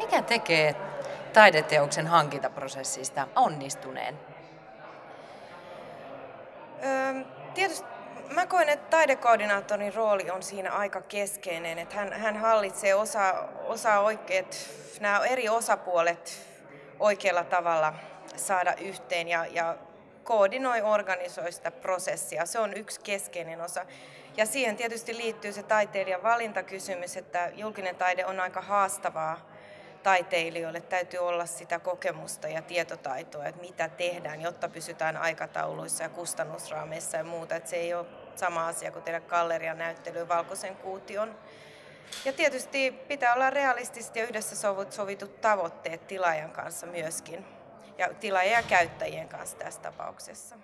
Mikä tekee taideteoksen hankintaprosessista onnistuneen? Tietysti mä koen, että taidekoordinaattorin rooli on siinä aika keskeinen, että hän hallitsee osaa nämä eri osapuolet oikealla tavalla saada yhteen ja koordinoi, organisoi sitä prosessia. Se on yksi keskeinen osa. Ja siihen tietysti liittyy se taiteilijan valintakysymys, että julkinen taide on aika haastavaa taiteilijoille. Täytyy olla sitä kokemusta ja tietotaitoa, että mitä tehdään, jotta pysytään aikatauluissa ja kustannusraameissa ja muuta. Että se ei ole sama asia kuin tehdä gallerian näyttelyä valkoisen kuution. Ja tietysti pitää olla realistisesti ja yhdessä sovitut tavoitteet tilaajan kanssa myöskin. Ja tilaajan ja käyttäjien kanssa tässä tapauksessa.